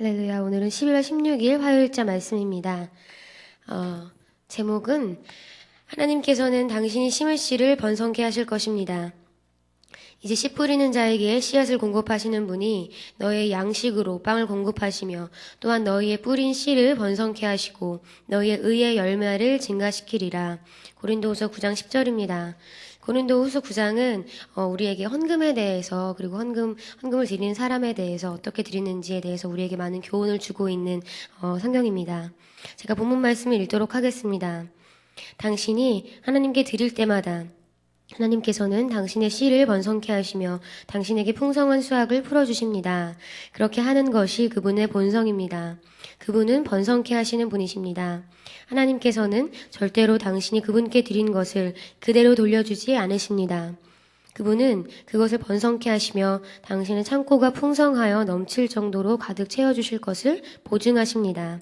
할렐루야. 오늘은 12월 16일 화요일자 말씀입니다. 제목은 하나님께서는 당신이 심을 씨를 번성케 하실 것입니다. 이제 씨 뿌리는 자에게 씨앗을 공급하시는 분이 너의 양식으로 빵을 공급하시며 또한 너희의 뿌린 씨를 번성케 하시고 너희의 의의 열매를 증가시키리라. 고린도후서 9장 10절입니다. 고린도후서 9장은 우리에게 헌금에 대해서 그리고 헌금을 드리는 사람에 대해서 어떻게 드리는지에 대해서 우리에게 많은 교훈을 주고 있는 성경입니다. 제가 본문 말씀을 읽도록 하겠습니다. 당신이 하나님께 드릴 때마다 하나님께서는 당신의 씨를 번성케 하시며 당신에게 풍성한 수확을 풀어주십니다. 그렇게 하는 것이 그분의 본성입니다. 그분은 번성케 하시는 분이십니다. 하나님께서는 절대로 당신이 그분께 드린 것을 그대로 돌려주지 않으십니다. 그분은 그것을 번성케 하시며 당신의 창고가 풍성하여 넘칠 정도로 가득 채워주실 것을 보증하십니다.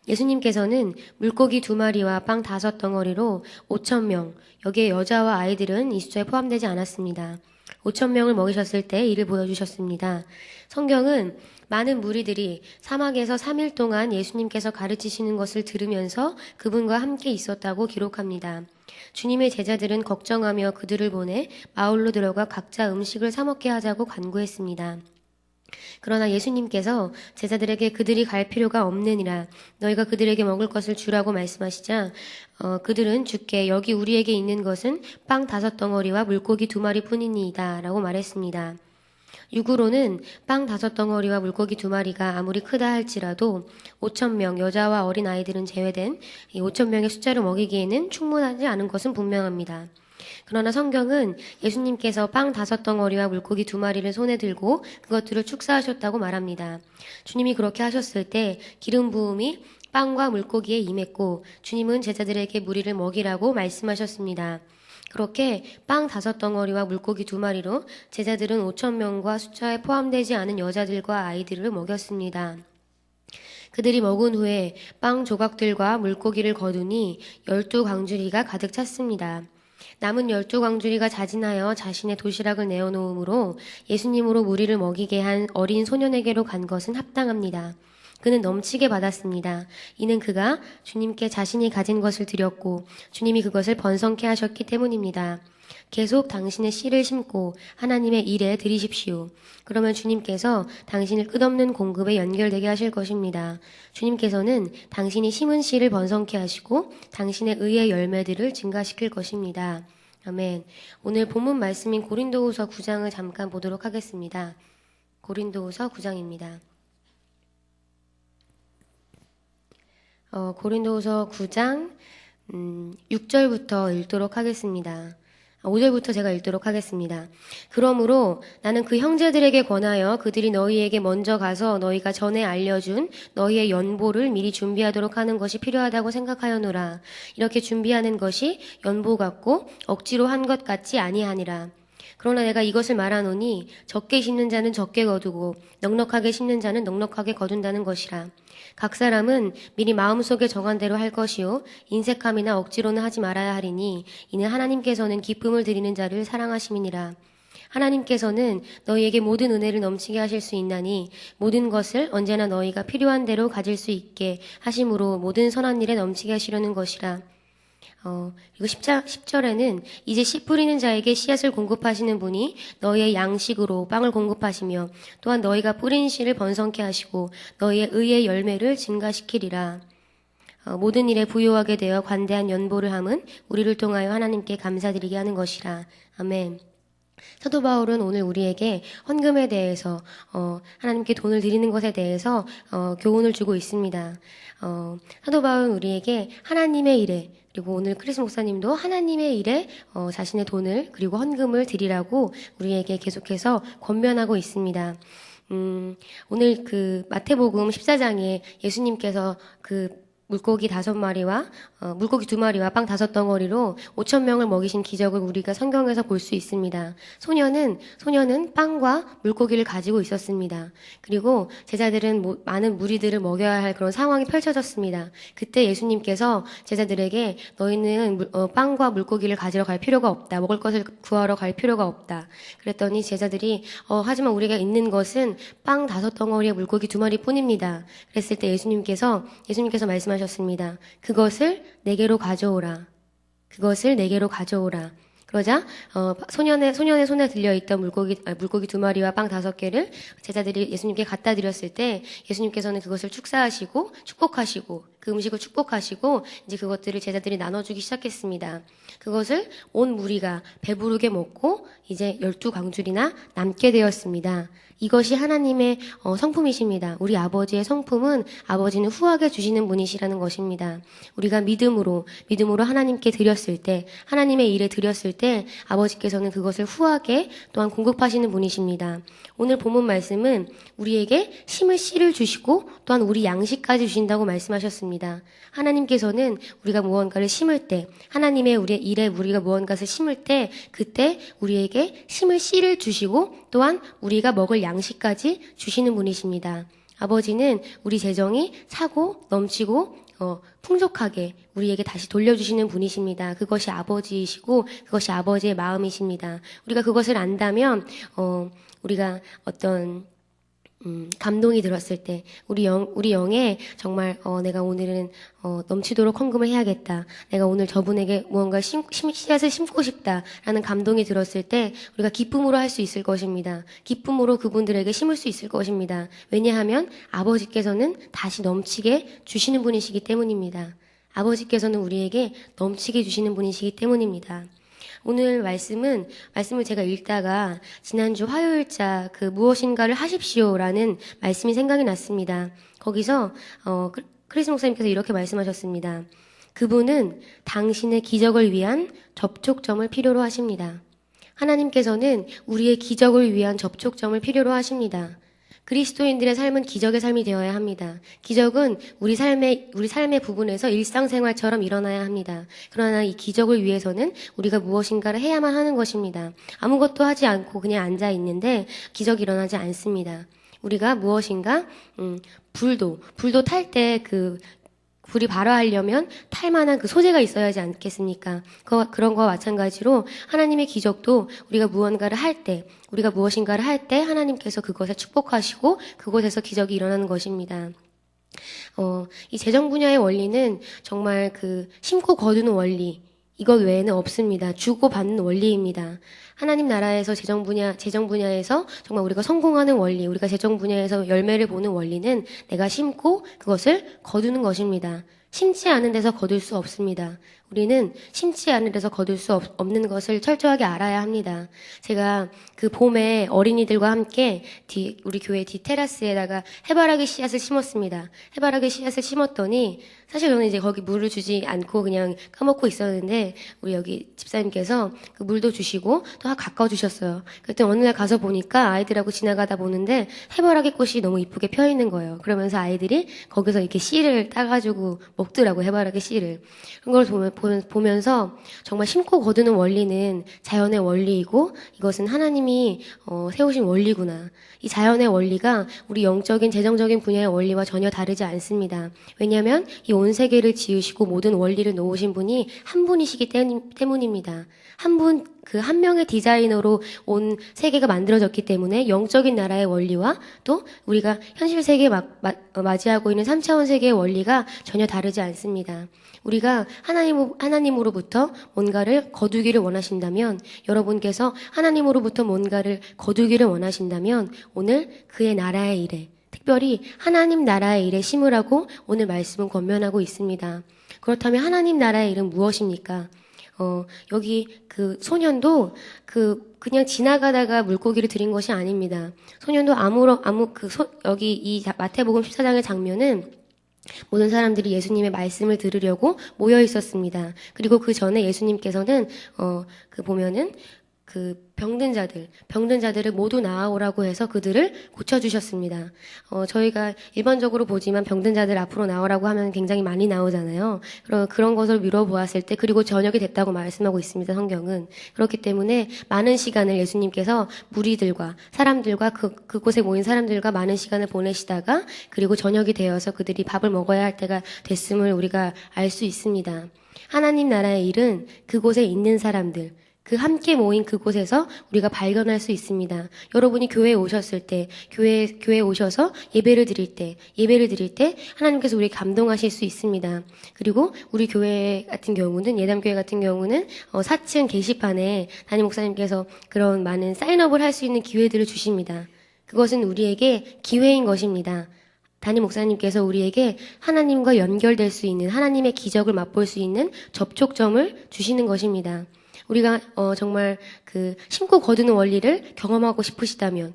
예수님께서는 물고기 2마리와 빵 5덩어리로 5,000명, 여기에 여자와 아이들은 이 숫자에 포함되지 않았습니다. 5,000명을 먹이셨을 때 이를 보여주셨습니다. 성경은 많은 무리들이 사막에서 3일 동안 예수님께서 가르치시는 것을 들으면서 그분과 함께 있었다고 기록합니다. 주님의 제자들은 걱정하며 그들을 보내 마을로 들어가 각자 음식을 사 먹게 하자고 간구했습니다. 그러나 예수님께서 제자들에게 그들이 갈 필요가 없느니라 너희가 그들에게 먹을 것을 주라고 말씀하시자 그들은 주께 여기 우리에게 있는 것은 빵 5덩어리와 물고기 2마리 뿐이니이다 라고 말했습니다. 육으로는 빵 5덩어리와 물고기 2마리가 아무리 크다 할지라도 5,000명 여자와 어린 아이들은 제외된 이 5,000명의 숫자를 먹이기에는 충분하지 않은 것은 분명합니다. 그러나 성경은 예수님께서 빵 5덩어리와 물고기 2마리를 손에 들고 그것들을 축사하셨다고 말합니다. 주님이 그렇게 하셨을 때 기름 부음이 빵과 물고기에 임했고 주님은 제자들에게 무리를 먹이라고 말씀하셨습니다. 그렇게 빵 5덩어리와 물고기 2마리로 제자들은 5,000명과 숫자에 포함되지 않은 여자들과 아이들을 먹였습니다. 그들이 먹은 후에 빵 조각들과 물고기를 거두니 12광주리가 가득 찼습니다. 남은 12광주리가 자진하여 자신의 도시락을 내어놓으므로 예수님으로 무리를 먹이게 한 어린 소년에게로 간 것은 합당합니다. 그는 넘치게 받았습니다. 이는 그가 주님께 자신이 가진 것을 드렸고 주님이 그것을 번성케 하셨기 때문입니다. 계속 당신의 씨를 심고 하나님의 일에 들이십시오. 그러면 주님께서 당신을 끝없는 공급에 연결되게 하실 것입니다. 주님께서는 당신이 심은 씨를 번성케 하시고 당신의 의의 열매들을 증가시킬 것입니다. 아멘. 오늘 본문 말씀인 고린도후서 9장을 잠깐 보도록 하겠습니다. 고린도후서 9장입니다. 고린도후서 9장 6절부터 읽도록 하겠습니다. 5절부터 제가 읽도록 하겠습니다. 그러므로 나는 그 형제들에게 권하여 그들이 너희에게 먼저 가서 너희가 전에 알려준 너희의 연보를 미리 준비하도록 하는 것이 필요하다고 생각하여노라. 이렇게 준비하는 것이 연보 같고 억지로 한 것 같지 아니하니라. 그러나 내가 이것을 말하노니 적게 심는 자는 적게 거두고 넉넉하게 심는 자는 넉넉하게 거둔다는 것이라. 각 사람은 미리 마음속에 정한 대로 할 것이요 인색함이나 억지로는 하지 말아야 하리니 이는 하나님께서는 기쁨을 드리는 자를 사랑하심이니라. 하나님께서는 너희에게 모든 은혜를 넘치게 하실 수 있나니 모든 것을 언제나 너희가 필요한 대로 가질 수 있게 하심으로 모든 선한 일에 넘치게 하시려는 것이라. 그리고 10절에는 이제 씨 뿌리는 자에게 씨앗을 공급하시는 분이 너희의 양식으로 빵을 공급하시며 또한 너희가 뿌린 씨를 번성케 하시고 너희의 의의 열매를 증가시키리라. 모든 일에 부요하게 되어 관대한 연보를 함은 우리를 통하여 하나님께 감사드리게 하는 것이라. 아멘. 사도 바울은 오늘 우리에게 헌금에 대해서 하나님께 돈을 드리는 것에 대해서 교훈을 주고 있습니다. 사도 바울은 우리에게 하나님의 일에 그리고 오늘 크리스 목사님도 하나님의 일에 자신의 돈을 그리고 헌금을 드리라고 우리에게 계속해서 권면하고 있습니다. 오늘 그 마태복음 14장에 예수님께서 그 물고기 5마리와 물고기 2마리와 빵 5덩어리로 5,000명을 먹이신 기적을 우리가 성경에서 볼 수 있습니다. 소녀는 빵과 물고기를 가지고 있었습니다. 그리고 제자들은 많은 무리들을 먹여야 할 그런 상황이 펼쳐졌습니다. 그때 예수님께서 제자들에게 너희는 빵과 물고기를 가지러 갈 필요가 없다. 먹을 것을 구하러 갈 필요가 없다. 그랬더니 제자들이 하지만 우리가 있는 것은 빵 5덩어리에 물고기 2마리 뿐입니다. 그랬을 때 예수님께서 말씀하셨습니다. 그것을 내게로 가져오라. 그것을 내게로 가져오라. 그러자 소년의 손에 들려있던 물고기 2마리와 빵 5개를 제자들이 예수님께 갖다 드렸을 때 예수님께서는 그것을 축사하시고 축복하시고 그 음식을 축복하시고 이제 그것들을 제자들이 나눠주기 시작했습니다. 그것을 온 무리가 배부르게 먹고 이제 12광줄이나 남게 되었습니다. 이것이 하나님의 성품이십니다. 우리 아버지의 성품은 아버지는 후하게 주시는 분이시라는 것입니다. 우리가 믿음으로 하나님께 드렸을 때, 하나님의 일에 드렸을 때 아버지께서는 그것을 후하게 또한 공급하시는 분이십니다. 오늘 본문 말씀은 우리에게 심을 씨를 주시고 또한 우리 양식까지 주신다고 말씀하셨습니다. 하나님께서는 우리가 무언가를 심을 때, 하나님의 우리의 일에 우리가 무언가를 심을 때 그때 우리에게 심을 씨를 주시고 또한 우리가 먹을 양식까지 주시는 분이십니다. 아버지는 우리 재정이 차고 넘치고 풍족하게 우리에게 다시 돌려주시는 분이십니다. 그것이 아버지이시고 그것이 아버지의 마음이십니다. 우리가 그것을 안다면 우리가 어떤 감동이 들었을 때 우리 영에 정말 내가 오늘은 넘치도록 헌금을 해야겠다. 내가 오늘 저분에게 무언가 씨앗을 심고 싶다라는 감동이 들었을 때 우리가 기쁨으로 할 수 있을 것입니다. 기쁨으로 그분들에게 심을 수 있을 것입니다. 왜냐하면 아버지께서는 다시 넘치게 주시는 분이시기 때문입니다. 아버지께서는 우리에게 넘치게 주시는 분이시기 때문입니다. 오늘 말씀을 제가 읽다가 지난주 화요일자 그 무엇인가를 하십시오라는 말씀이 생각이 났습니다. 거기서 크리스 목사님께서 이렇게 말씀하셨습니다. 그분은 당신의 기적을 위한 접촉점을 필요로 하십니다. 하나님께서는 우리의 기적을 위한 접촉점을 필요로 하십니다. 그리스도인들의 삶은 기적의 삶이 되어야 합니다. 기적은 우리 삶의 부분에서 일상생활처럼 일어나야 합니다. 그러나 이 기적을 위해서는 우리가 무엇인가를 해야만 하는 것입니다. 아무것도 하지 않고 그냥 앉아 있는데 기적이 일어나지 않습니다. 우리가 무엇인가 불도 탈 때 불이 발화하려면 탈만한 그 소재가 있어야 하지 않겠습니까? 그런 거와 마찬가지로 하나님의 기적도 우리가 무엇인가를 할 때 하나님께서 그것을 축복하시고 그곳에서 기적이 일어나는 것입니다. 이 재정 분야의 원리는 정말 심고 거두는 원리, 이것 외에는 없습니다. 주고 받는 원리입니다. 하나님 나라에서 재정 분야에서 정말 우리가 성공하는 원리, 우리가 재정 분야에서 열매를 보는 원리는 내가 심고 그것을 거두는 것입니다. 심지 않은 데서 거둘 수 없습니다. 우리는 심지 않은 데서 거둘 수 없는 것을 철저하게 알아야 합니다. 제가 그 봄에 어린이들과 함께 우리 교회 뒤 테라스에다가 해바라기 씨앗을 심었습니다. 해바라기 씨앗을 심었더니 사실 저는 이제 거기 물을 주지 않고 그냥 까먹고 있었는데 우리 여기 집사님께서 그 물도 주시고 또 가까워 주셨어요. 그때 어느 날 가서 보니까 아이들하고 지나가다 보는데 해바라기 꽃이 너무 이쁘게 펴 있는 거예요. 그러면서 아이들이 거기서 이렇게 씨를 따가지고 먹더라고, 해바라기 씨를. 그런 걸 보면서 정말 심고 거두는 원리는 자연의 원리이고 이것은 하나님이 세우신 원리구나. 이 자연의 원리가 우리 영적인 재정적인 분야의 원리와 전혀 다르지 않습니다. 왜냐하면 이 온 세계를 지으시고 모든 원리를 놓으신 분이 한 분이시기 때문입니다. 한 명의 디자이너로 온 세계가 만들어졌기 때문에 영적인 나라의 원리와 또 우리가 현실 세계에 맞이하고 있는 3차원 세계의 원리가 전혀 다르지 않습니다. 우리가 하나님으로부터 뭔가를 거두기를 원하신다면, 여러분께서 하나님으로부터 뭔가를 거두기를 원하신다면 오늘 그의 나라의 일에, 특별히 하나님 나라의 일에 심으라고 오늘 말씀은 권면하고 있습니다. 그렇다면 하나님 나라의 일은 무엇입니까? 여기 소년도 그냥 지나가다가 물고기를 드린 것이 아닙니다. 소년도 여기 이 마태복음 14장의 장면은 모든 사람들이 예수님의 말씀을 들으려고 모여 있었습니다. 그리고 그 전에 예수님께서는 보면은 병든 자들을 모두 나아오라고 해서 그들을 고쳐주셨습니다. 저희가 일반적으로 보지만 병든 자들 앞으로 나오라고 하면 굉장히 많이 나오잖아요. 그런 것을 미뤄보았을 때, 그리고 저녁이 됐다고 말씀하고 있습니다, 성경은. 그렇기 때문에 많은 시간을 예수님께서 무리들과 사람들과 그곳에 모인 사람들과 많은 시간을 보내시다가, 그리고 저녁이 되어서 그들이 밥을 먹어야 할 때가 됐음을 우리가 알 수 있습니다. 하나님 나라의 일은 그곳에 있는 사람들, 그 함께 모인 그곳에서 우리가 발견할 수 있습니다. 여러분이 교회에 오셨을 때, 교회에 오셔서 예배를 드릴 때 하나님께서 우리 감동하실 수 있습니다. 그리고 우리 교회 같은 경우는, 예담교회 같은 경우는 4층 게시판에 담임 목사님께서 그런 많은 사인업을 할 수 있는 기회들을 주십니다. 그것은 우리에게 기회인 것입니다. 담임 목사님께서 우리에게 하나님과 연결될 수 있는, 하나님의 기적을 맛볼 수 있는 접촉점을 주시는 것입니다. 우리가 정말 그 심고 거두는 원리를 경험하고 싶으시다면,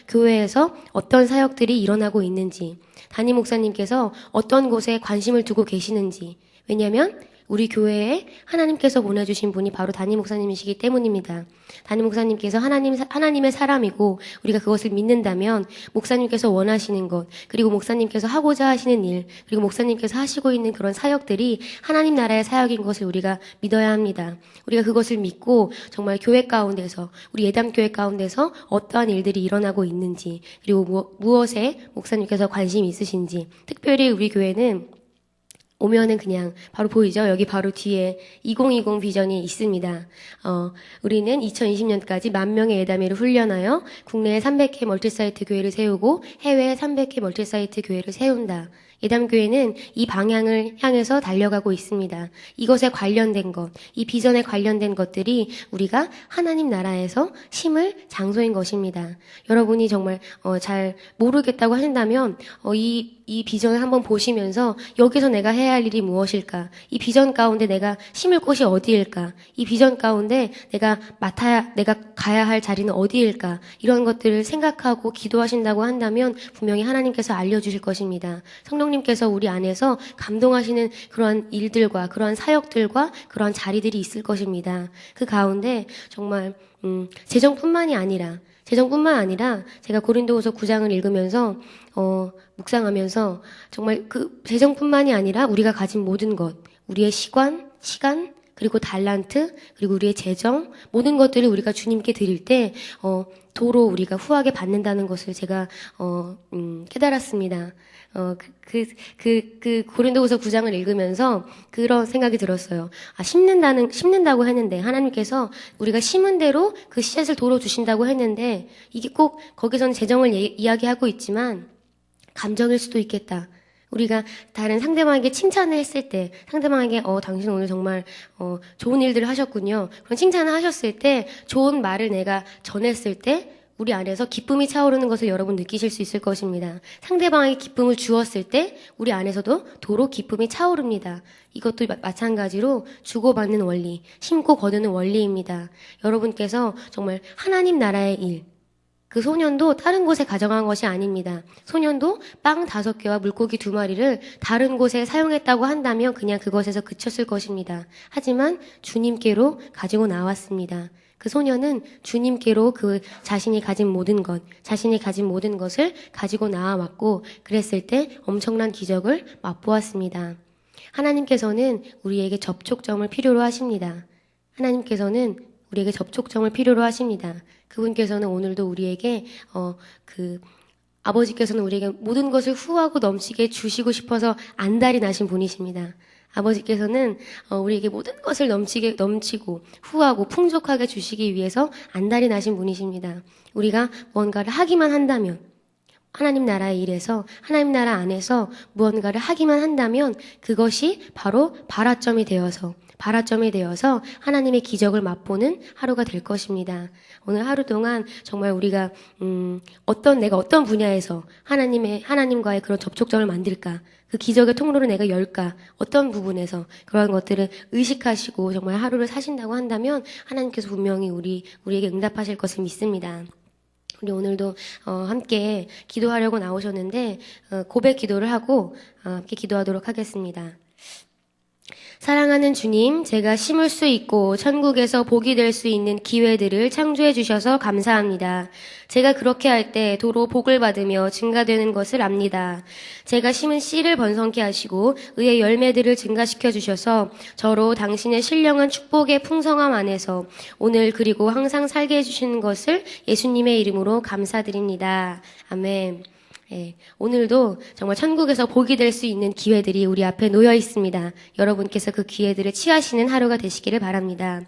교회에서 어떤 사역들이 일어나고 있는지, 담임 목사님께서 어떤 곳에 관심을 두고 계시는지, 왜냐하면 우리 교회에 하나님께서 보내주신 분이 바로 담임 목사님이시기 때문입니다. 담임 목사님께서 하나님의 사람이고 우리가 그것을 믿는다면, 목사님께서 원하시는 것, 그리고 목사님께서 하고자 하시는 일, 그리고 목사님께서 하시고 있는 그런 사역들이 하나님 나라의 사역인 것을 우리가 믿어야 합니다. 우리가 그것을 믿고 정말 교회 가운데서, 우리 예담교회 가운데서 어떠한 일들이 일어나고 있는지, 그리고 무엇에 목사님께서 관심이 있으신지, 특별히 우리 교회는 오면은 그냥 바로 보이죠? 여기 바로 뒤에 2020 비전이 있습니다. 우리는 2020년까지 10,000명의 예담회를 훈련하여 국내에 300개 멀티사이트 교회를 세우고 해외에 300개 멀티사이트 교회를 세운다. 예담교회는 이 방향을 향해서 달려가고 있습니다. 이것에 관련된 것, 이 비전에 관련된 것들이 우리가 하나님 나라에서 심을 장소인 것입니다. 여러분이 정말 잘 모르겠다고 하신다면 이 비전을 한번 보시면서 여기서 내가 해야 할 일이 무엇일까? 이 비전 가운데 내가 심을 곳이 어디일까? 이 비전 가운데 내가 가야 할 자리는 어디일까? 이런 것들을 생각하고 기도하신다고 한다면 분명히 하나님께서 알려주실 것입니다. 성령님께서 우리 안에서 감동하시는 그러한 일들과 그러한 사역들과 그러한 자리들이 있을 것입니다. 그 가운데 정말 재정뿐만 아니라 제가 고린도후서 9장을 읽으면서 묵상하면서 정말 그 재정뿐만이 아니라 우리가 가진 모든 것, 우리의 시간, 그리고 달란트, 그리고 우리의 재정, 모든 것들을 우리가 주님께 드릴 때 도로 우리가 후하게 받는다는 것을 제가 깨달았습니다. 고린도후서 9장을 읽으면서 그런 생각이 들었어요. 심는다고 했는데, 하나님께서 우리가 심은 대로 그 씨앗을 도로 주신다고 했는데, 이게 꼭 거기서는 재정을 이야기하고 있지만, 감정일 수도 있겠다. 우리가 다른 상대방에게 칭찬을 했을 때, 상대방에게 당신 오늘 정말 좋은 일들을 하셨군요. 그런 칭찬을 하셨을 때, 좋은 말을 내가 전했을 때 우리 안에서 기쁨이 차오르는 것을 여러분 느끼실 수 있을 것입니다. 상대방에게 기쁨을 주었을 때 우리 안에서도 도로 기쁨이 차오릅니다. 이것도 마찬가지로 주고받는 원리, 심고 거두는 원리입니다. 여러분께서 정말 하나님 나라의 일, 그 소년도 다른 곳에 가져간 것이 아닙니다. 소년도 빵 5개와 물고기 2마리를 다른 곳에 사용했다고 한다면 그냥 그것에서 그쳤을 것입니다. 하지만 주님께로 가지고 나왔습니다. 그 소년은 주님께로 자신이 가진 모든 것을 가지고 나와왔고, 그랬을 때 엄청난 기적을 맛보았습니다. 하나님께서는 우리에게 접촉점을 필요로 하십니다. 그분께서는 오늘도 우리에게 아버지께서는 우리에게 모든 것을 후하고 넘치게 주시고 싶어서 안달이 나신 분이십니다. 아버지께서는 우리에게 모든 것을 넘치고 후하고 풍족하게 주시기 위해서 안달이 나신 분이십니다. 우리가 뭔가를 하기만 한다면, 하나님 나라의 일에서, 하나님 나라 안에서 무언가를 하기만 한다면 그것이 바로 발화점이 되어서 하나님의 기적을 맛보는 하루가 될 것입니다. 오늘 하루 동안 정말 우리가 내가 어떤 분야에서 하나님과의 그런 접촉점을 만들까, 그 기적의 통로를 내가 열까, 어떤 부분에서 그런 것들을 의식하시고 정말 하루를 사신다고 한다면 하나님께서 분명히 우리에게 응답하실 것을 믿습니다. 우리 오늘도 함께 기도하려고 나오셨는데 고백 기도를 하고 함께 기도하도록 하겠습니다. 사랑하는 주님, 제가 심을 수 있고 천국에서 복이 될 수 있는 기회들을 창조해 주셔서 감사합니다. 제가 그렇게 할 때 도로 복을 받으며 증가되는 것을 압니다. 제가 심은 씨를 번성케 하시고 의의 열매들을 증가시켜 주셔서 저로 당신의 신령한 축복의 풍성함 안에서 오늘 그리고 항상 살게 해주시는 것을 예수님의 이름으로 감사드립니다. 아멘. 예, 오늘도 정말 천국에서 복이 될 수 있는 기회들이 우리 앞에 놓여 있습니다. 여러분께서 그 기회들을 취하시는 하루가 되시기를 바랍니다.